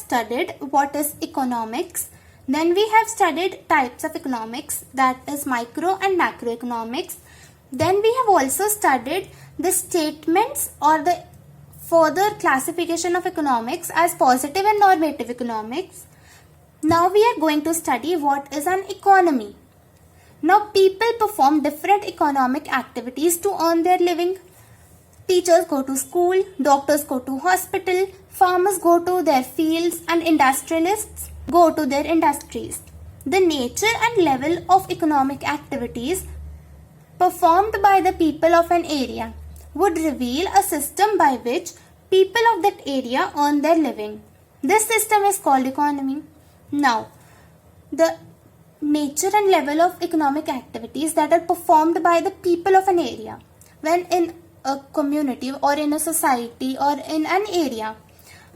studied what is economics. Then we have studied types of economics, that is micro and macroeconomics. Then we have also studied the statements or the further classification of economics as positive and normative economics. Now we are going to study what is an economy. Now people perform different economic activities to earn their living. Teachers go to school, doctors go to hospital, farmers go to their fields, and industrialists go to their industries. The nature and level of economic activities performed by the people of an area would reveal a system by which people of that area earn their living. This system is called economy. Now, the nature and level of economic activities that are performed by the people of an area. When in a community or in a society or in an area,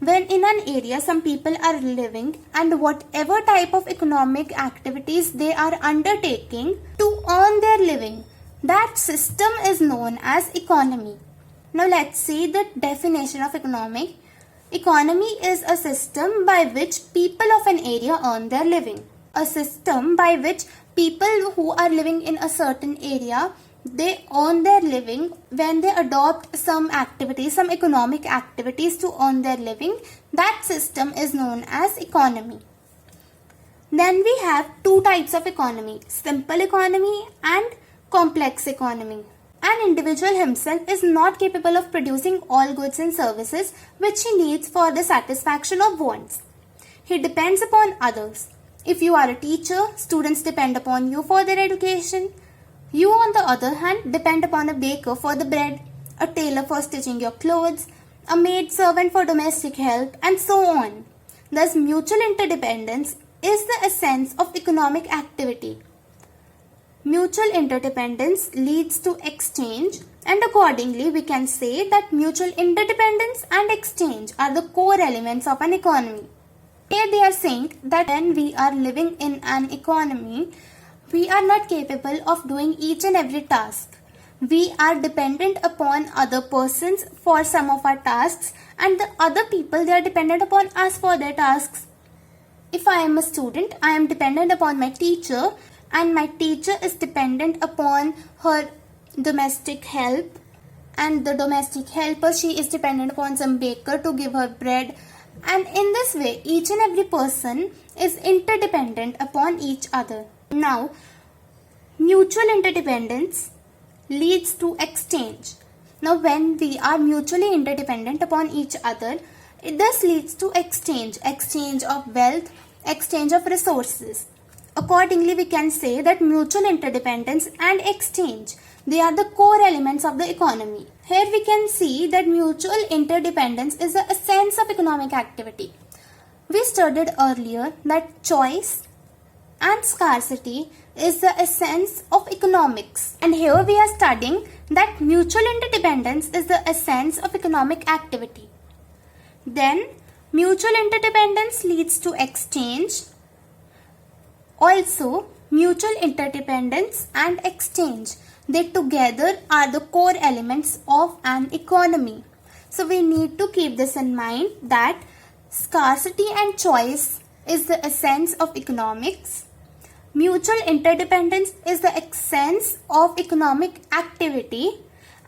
when in an area some people are living, and whatever type of economic activities they are undertaking to earn their living, that system is known as economy. Now let's see the definition of economy. Economy is a system by which people of an area earn their living. A system by which people who are living in a certain area, they earn their living when they adopt some activities, some economic activities to earn their living. That system is known as economy. Then we have two types of economy, simple economy and complex economy. An individual himself is not capable of producing all goods and services which he needs for the satisfaction of wants. He depends upon others. If you are a teacher, students depend upon you for their education. You, on the other hand, depend upon a baker for the bread, a tailor for stitching your clothes, a maid servant for domestic help, and so on. Thus, mutual interdependence is the essence of economic activity. Mutual interdependence leads to exchange, and accordingly, we can say that mutual interdependence and exchange are the core elements of an economy. Here they are saying that when we are living in an economy, we are not capable of doing each and every task. We are dependent upon other persons for some of our tasks, and the other people, they are dependent upon us for their tasks. If I am a student, I am dependent upon my teacher, and my teacher is dependent upon her domestic help, and the domestic helper, she is dependent upon some baker to give her bread. And in this way, each and every person is interdependent upon each other. Now, mutual interdependence leads to exchange. Now, when we are mutually interdependent upon each other, this leads to exchange of wealth, exchange of resources. Accordingly, we can say that mutual interdependence and exchange, they are the core elements of the economy. Here we can see that mutual interdependence is the essence of economic activity. We studied earlier that choice and scarcity is the essence of economics. And here we are studying that mutual interdependence is the essence of economic activity. Then, mutual interdependence leads to exchange. Also, mutual interdependence and exchange, they together are the core elements of an economy. So we need to keep this in mind that scarcity and choice is the essence of economics. Mutual interdependence is the essence of economic activity,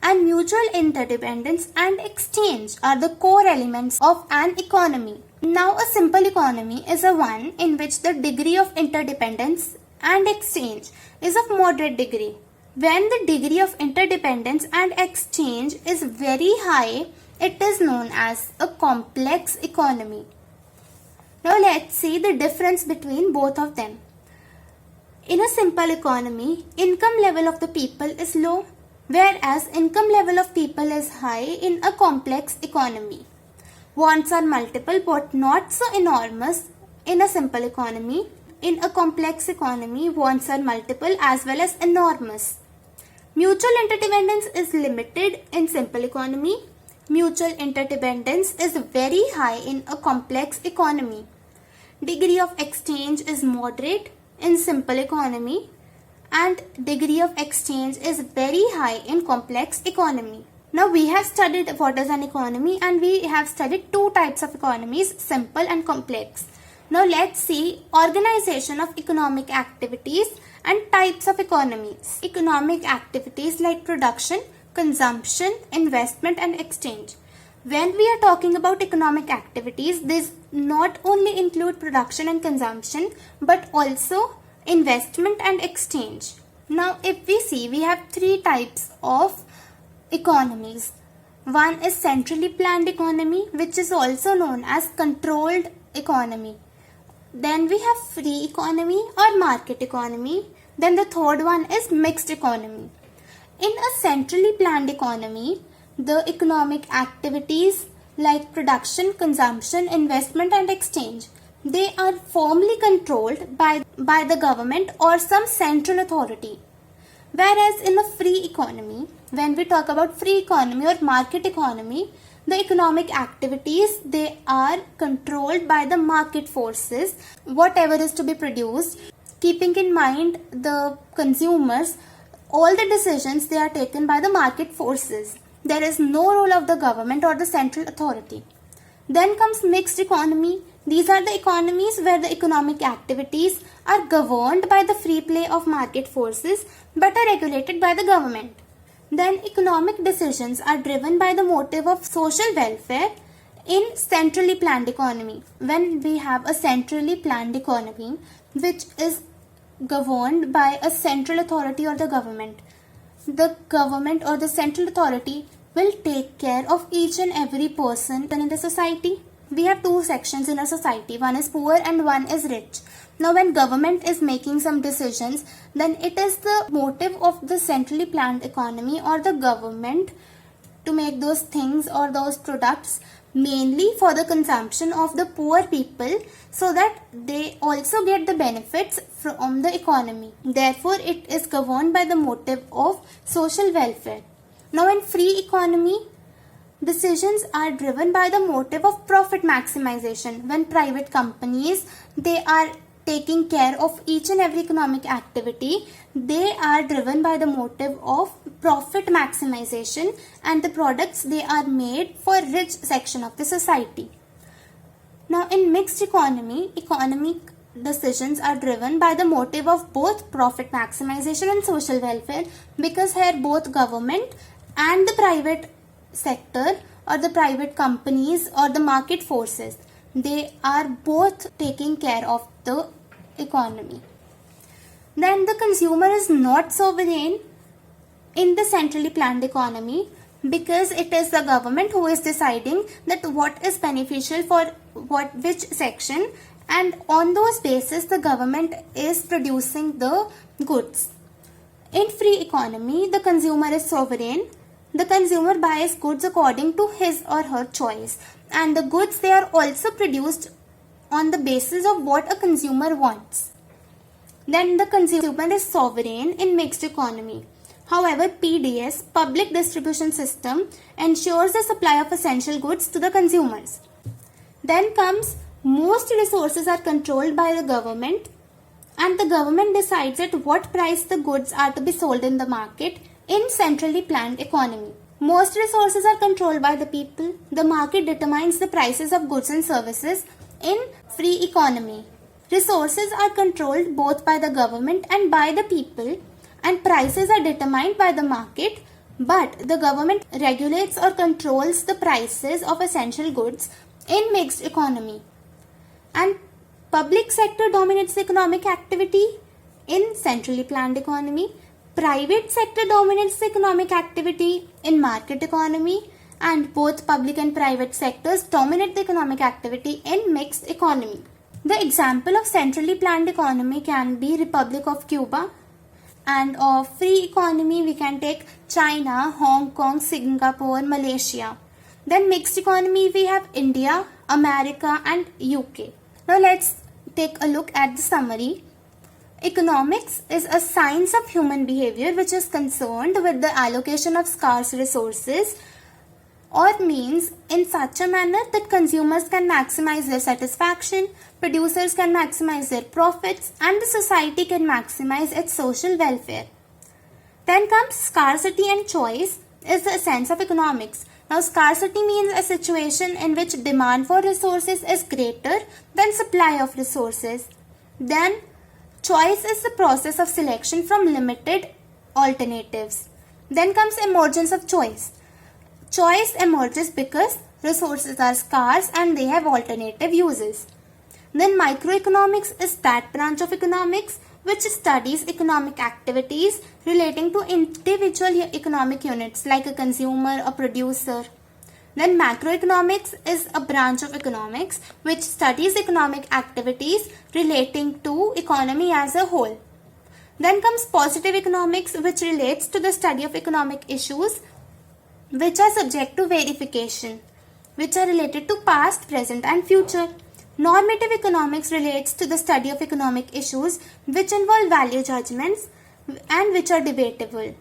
and mutual interdependence and exchange are the core elements of an economy. Now, a simple economy is a one in which the degree of interdependence and exchange is of moderate degree. When the degree of interdependence and exchange is very high, it is known as a complex economy. Now, let's see the difference between both of them. In a simple economy, income level of the people is low, whereas income level of people is high in a complex economy. Wants are multiple but not so enormous in a simple economy. In a complex economy, wants are multiple as well as enormous. Mutual interdependence is limited in simple economy. Mutual interdependence is very high in a complex economy. Degree of exchange is moderate in simple economy, and degree of exchange is very high in complex economy. Now we have studied what is an economy, and we have studied two types of economies, simple and complex. Now let's see organization of economic activities and types of economies. Economic activities like production, consumption, investment and exchange. When we are talking about economic activities, these not only include production and consumption but also investment and exchange. Now if we see, we have three types of economies. One is centrally planned economy, which is also known as controlled economy. Then we have free economy or market economy. Then the third one is mixed economy. In a centrally planned economy, the economic activities like production, consumption, investment and exchange, they are firmly controlled by the government or some central authority. Whereas in a free economy, when we talk about free economy or market economy, the economic activities, they are controlled by the market forces, whatever is to be produced, keeping in mind the consumers, all the decisions, they are taken by the market forces. There is no role of the government or the central authority. Then comes mixed economy. These are the economies where the economic activities are governed by the free play of market forces but are regulated by the government. Then economic decisions are driven by the motive of social welfare in centrally planned economy. When we have a centrally planned economy which is governed by a central authority or the government or the central authority will take care of each and every person in the society. We have two sections in a society. One is poor and one is rich. Now when government is making some decisions, then it is the motive of the centrally planned economy or the government to make those things or those products mainly for the consumption of the poor people so that they also get the benefits from the economy. Therefore, it is governed by the motive of social welfare. Now in free economy, decisions are driven by the motive of profit maximization. When private companies, they are taking care of each and every economic activity, they are driven by the motive of profit maximization, and the products, they are made for rich section of the society. Now in mixed economy, economic decisions are driven by the motive of both profit maximization and social welfare, because here both government and the private sector or the private companies or the market forces, they are both taking care of the economy. Then the consumer is not sovereign in the centrally planned economy, because it is the government who is deciding that what is beneficial for which section, and on those basis the government is producing the goods. In free economy, the consumer is sovereign. The consumer buys goods according to his or her choice, and the goods, they are also produced on the basis of what a consumer wants. Then the consumer is sovereign in mixed economy. However, PDS, public distribution system, ensures the supply of essential goods to the consumers. Then comes, most resources are controlled by the government, and the government decides at what price the goods are to be sold in the market. In centrally planned economy, most resources are controlled by the people. The market determines the prices of goods and services. In free economy, resources are controlled both by the government and by the people, and prices are determined by the market, but the government regulates or controls the prices of essential goods in mixed economy. And public sector dominates the economic activity in centrally planned economy. Private sector dominates the economic activity in market economy, and both public and private sectors dominate the economic activity in mixed economy. The example of centrally planned economy can be Republic of Cuba, and of free economy we can take China, Hong Kong, Singapore, Malaysia. Then mixed economy we have India, America and UK. Now let's take a look at the summary. Economics is a science of human behavior which is concerned with the allocation of scarce resources or means in such a manner that consumers can maximize their satisfaction, producers can maximize their profits, and the society can maximize its social welfare. Then comes scarcity and choice. is the essence of economics. Now, scarcity means a situation in which demand for resources is greater than supply of resources. Then, choice is the process of selection from limited alternatives. Then comes emergence of choice. Choice emerges because resources are scarce and they have alternative uses. Then microeconomics is that branch of economics which studies economic activities relating to individual economic units like a consumer or producer. Then macroeconomics is a branch of economics which studies economic activities relating to economy as a whole. Then comes positive economics, which relates to the study of economic issues which are subject to verification, which are related to past, present and future. Normative economics relates to the study of economic issues which involve value judgments and which are debatable.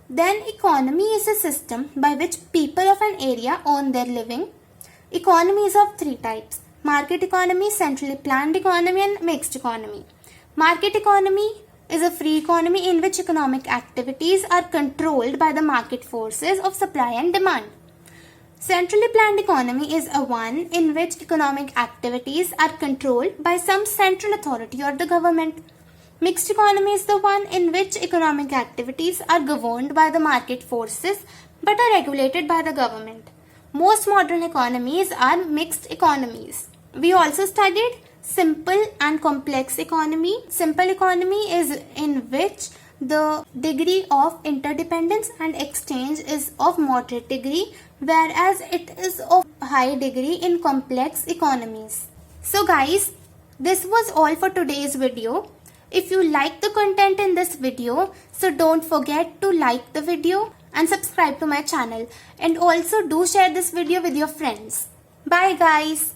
Then economy is a system by which people of an area earn their living. Economy is of three types: market economy, centrally planned economy and mixed economy. Market economy is a free economy in which economic activities are controlled by the market forces of supply and demand. Centrally planned economy is a one in which economic activities are controlled by some central authority or the government. Mixed economy is the one in which economic activities are governed by the market forces but are regulated by the government. Most modern economies are mixed economies. We also studied simple and complex economy. Simple economy is in which the degree of interdependence and exchange is of moderate degree, whereas it is of high degree in complex economies. So guys, this was all for today's video. If you like the content in this video, so don't forget to like the video and subscribe to my channel, and also do share this video with your friends. Bye guys.